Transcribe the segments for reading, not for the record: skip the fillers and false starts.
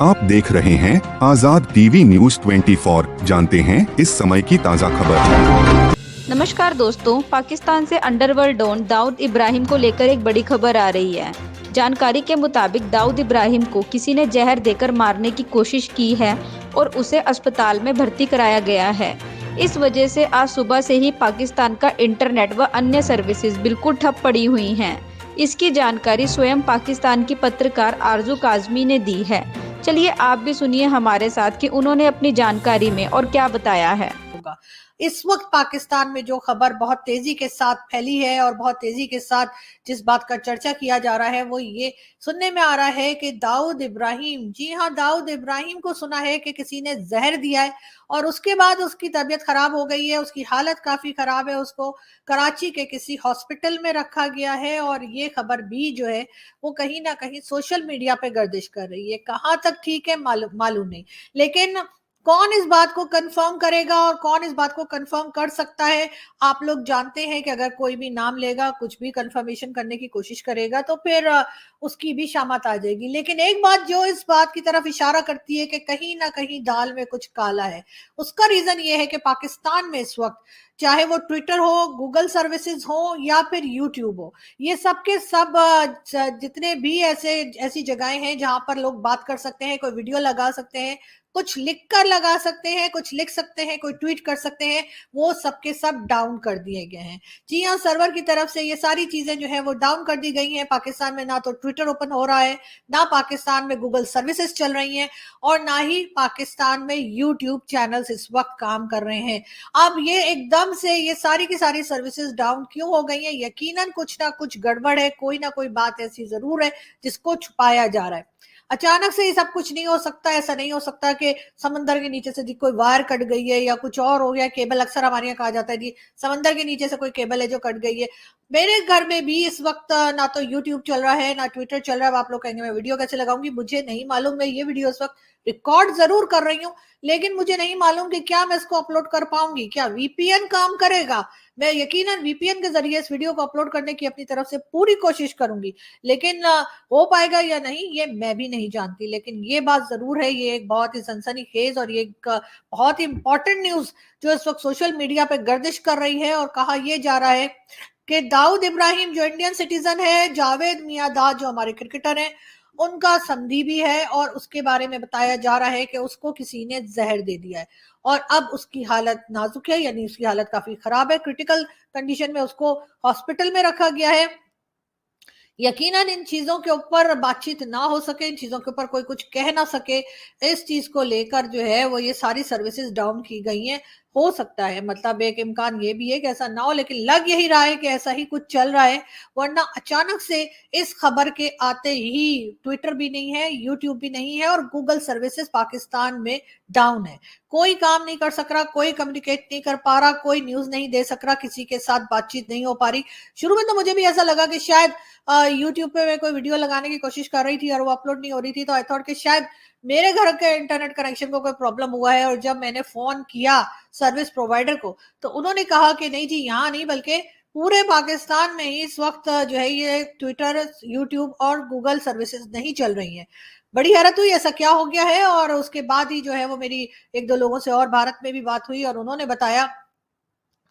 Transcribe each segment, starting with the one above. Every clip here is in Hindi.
आप देख रहे हैं आजाद टीवी न्यूज 24। जानते हैं इस समय की ताज़ा खबर। नमस्कार दोस्तों, पाकिस्तान से अंडरवर्ल्ड डॉन दाऊद इब्राहिम को लेकर एक बड़ी खबर आ रही है। जानकारी के मुताबिक दाऊद इब्राहिम को किसी ने जहर देकर मारने की कोशिश की है और उसे अस्पताल में भर्ती कराया गया है। इस वजह से आज सुबह से ही पाकिस्तान का इंटरनेट व अन्य सर्विसेज बिल्कुल ठप पड़ी हुई हैं। इसकी जानकारी स्वयं पाकिस्तान की पत्रकार आरजू काजमी ने दी है। चलिए आप भी सुनिए हमारे साथ कि उन्होंने अपनी जानकारी में और क्या बताया है। इस वक्त पाकिस्तान में जो खबर बहुत तेजी के साथ फैली है और बहुत तेजी के साथ जिस बात का चर्चा किया जा रहा है वो ये सुनने में आ रहा है कि दाऊद इब्राहिम, जी हाँ, दाऊद इब्राहिम को सुना है कि किसी ने जहर दिया है और उसके बाद उसकी तबीयत खराब हो गई है, उसकी हालत काफी खराब है, उसको कराची के किसी हॉस्पिटल में रखा गया है। और ये खबर भी जो है वो कहीं ना कहीं सोशल मीडिया पे गर्दिश कर रही है। कहाँ तक ठीक है मालूम नहीं, लेकिन कौन इस बात को कंफर्म करेगा और कौन इस बात को कंफर्म कर सकता है। आप लोग जानते हैं कि अगर कोई भी नाम लेगा, कुछ भी कंफर्मेशन करने की कोशिश करेगा तो फिर उसकी भी शामत आ जाएगी। लेकिन एक बात जो इस बात की तरफ इशारा करती है कि कहीं ना कहीं दाल में कुछ काला है, उसका रीजन ये है कि पाकिस्तान में इस वक्त चाहे वो ट्विटर हो, गूगल सर्विसेज हो या फिर यूट्यूब हो, ये सब के सब जितने भी ऐसी जगहें हैं जहां पर लोग बात कर सकते हैं, कोई वीडियो लगा सकते हैं, कुछ लिख कर लगा सकते हैं, कुछ लिख सकते हैं, कोई ट्वीट कर सकते हैं, वो सबके सब डाउन कर दिए गए हैं। जी हाँ, सर्वर की तरफ से ये सारी चीजें जो है वो डाउन कर दी गई हैं। पाकिस्तान में ना तो ट्विटर ओपन हो रहा है, ना पाकिस्तान में गूगल सर्विसेज चल रही हैं और ना ही पाकिस्तान में यूट्यूब चैनल्स इस वक्त काम कर रहे हैं। अब ये एकदम से ये सारी की सारी सर्विसेज डाउन क्यों हो गई हैं? यकीनन कुछ ना कुछ गड़बड़ है, कोई ना कोई बात ऐसी जरूर है जिसको छुपाया जा रहा है। अचानक से ये सब कुछ नहीं हो सकता। ऐसा नहीं हो सकता कि समंदर के नीचे से कोई वायर कट गई है या कुछ और हो गया। केबल अक्सर हमारे यहाँ कहा जाता है जी समंदर के नीचे से कोई केबल है जो कट गई है। मेरे घर में भी इस वक्त ना तो यूट्यूब चल रहा है ना ट्विटर चल रहा है। आप लोग कहेंगे मैं वीडियो कैसे लगाऊंगी, मुझे नहीं मालूम। मैं ये वीडियो इस वक्त रिकॉर्ड जरूर कर रही हूँ, लेकिन मुझे नहीं मालूम कि क्या मैं इसको अपलोड कर पाऊंगी, क्या वीपीएन काम करेगा। मैं यकीनन वीपीएन के जरिए इस वीडियो को अपलोड करने की अपनी तरफ से पूरी कोशिश करूंगी, लेकिन हो पाएगा या नहीं ये मैं भी नहीं जानती। लेकिन ये बात जरूर है, ये एक बहुत ही सनसनीखेज और ये एक बहुत ही इंपॉर्टेंट न्यूज जो इस वक्त सोशल मीडिया पे गर्दिश कर रही है। और कहा यह जा रहा है कि दाऊद इब्राहिम जो इंडियन सिटीजन है, जावेद मियांदाद जो हमारे क्रिकेटर हैं, उनका समधी भी है और उसके बारे में बताया जा रहा है कि उसको किसी ने जहर दे दिया है और अब उसकी हालत नाजुक है, यानी उसकी हालत काफी खराब है। क्रिटिकल कंडीशन में उसको हॉस्पिटल में रखा गया है। यकीनन इन चीजों के ऊपर बातचीत ना हो सके, इन चीजों के ऊपर कोई कुछ कह ना सके, इस चीज को लेकर जो है वो ये सारी सर्विसेज डाउन की गई हैं। हो सकता है, मतलब एक इम्कान ये भी है कि ऐसा ना हो, लेकिन लग यही रहा है कि ऐसा ही कुछ चल रहा है। वरना अचानक से इस खबर के आते ही ट्विटर भी नहीं है, यूट्यूब भी नहीं है और गूगल सर्विसेज पाकिस्तान में डाउन है। कोई काम नहीं कर सक रहा, कोई कम्युनिकेट नहीं कर पा रहा, कोई न्यूज नहीं दे सक रहा, किसी के साथ बातचीत नहीं हो पा रही। शुरू में तो मुझे भी ऐसा लगा कि शायद यूट्यूब पे मैं कोई वीडियो लगाने की कोशिश कर रही थी और वो अपलोड नहीं हो रही थी, तो आई थॉट कि शायद मेरे घर के इंटरनेट कनेक्शन को कोई प्रॉब्लम हुआ है। और जब मैंने फोन किया सर्विस प्रोवाइडर को तो उन्होंने कहा कि नहीं जी, यहाँ नहीं बल्कि पूरे पाकिस्तान में ही इस वक्त जो है ये ट्विटर, यूट्यूब और गूगल सर्विसेज नहीं चल रही हैं। बड़ी हैरत हुई ऐसा क्या हो गया है। और उसके बाद ही जो है वो मेरी एक दो लोगों से और भारत में भी बात हुई और उन्होंने बताया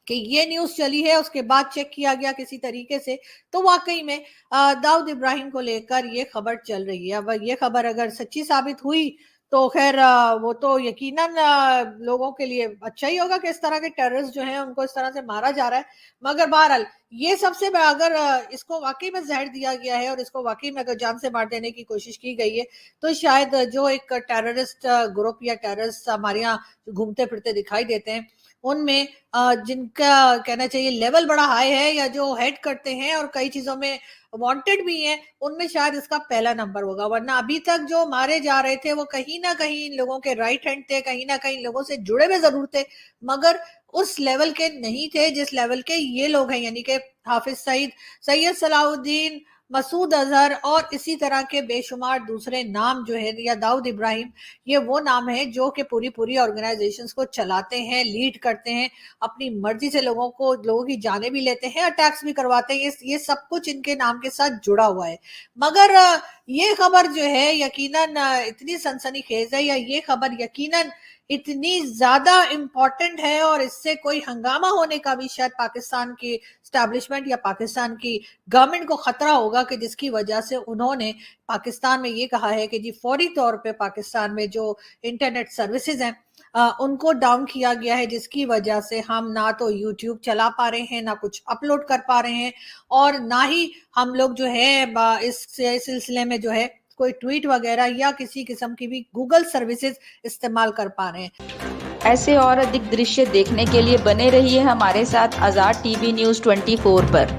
कि ये न्यूज चली है। उसके बाद चेक किया गया किसी तरीके से, तो वाकई में दाऊद इब्राहिम को लेकर ये खबर चल रही है। अब ये खबर अगर सच्ची साबित हुई तो खैर वो तो यकीनन लोगों के लिए अच्छा ही होगा कि इस तरह के टेररिस्ट जो हैं उनको इस तरह से मारा जा रहा है। मगर बहरहाल ये सबसे अगर इसको वाकई में जहर दिया गया है और इसको वाकई में अगर जान से मार देने की कोशिश की गई है तो शायद जो एक टेररिस्ट ग्रुप या टेररिस्ट हमारे यहाँ घूमते फिरते दिखाई देते हैं उनमें जिनका कहना चाहिए लेवल बड़ा हाई है या जो हेड करते हैं और कई चीजों में वांटेड भी हैं, उनमें शायद इसका पहला नंबर होगा। वरना अभी तक जो मारे जा रहे थे वो कहीं ना कहीं इन लोगों के राइट हैंड थे, कहीं ना कहीं लोगों से जुड़े हुए जरूर थे, मगर उस लेवल के नहीं थे जिस लेवल के ये लोग हैं। यानी कि हाफिज सईद, सैयद सलाउद्दीन, मसूद अजहर और इसी तरह के बेशुमार दूसरे नाम जो है, या दाऊद इब्राहिम, ये वो नाम है जो कि पूरी पूरी ऑर्गेनाइजेशंस को चलाते हैं, लीड करते हैं, अपनी मर्जी से लोगों की जानें भी लेते हैं, अटैक्स भी करवाते हैं। ये सब कुछ इनके नाम के साथ जुड़ा हुआ है। मगर ये खबर जो है यकीनन इतनी सनसनीखेज है, या ये खबर यकीनन इतनी ज्यादा इम्पोर्टेंट है, और इससे कोई हंगामा होने का भी शायद पाकिस्तान की स्टैब्लिशमेंट या पाकिस्तान की गवर्नमेंट को खतरा होगा, कि जिसकी वजह से उन्होंने पाकिस्तान में ये कहा है कि जी फौरी तौर पे पाकिस्तान में जो इंटरनेट सर्विसेज हैं उनको डाउन किया गया है, जिसकी वजह से हम ना तो यूट्यूब चला पा रहे हैं, ना कुछ अपलोड कर पा रहे हैं, और ना ही हम लोग जो है इस सिलसिले में जो है कोई ट्वीट वगैरह या किसी किस्म की भी गूगल सर्विसेज इस्तेमाल कर पा रहे हैं। ऐसे और अधिक दृश्य देखने के लिए बने रहिए हमारे साथ आज़ाद टीवी न्यूज़ 24 पर।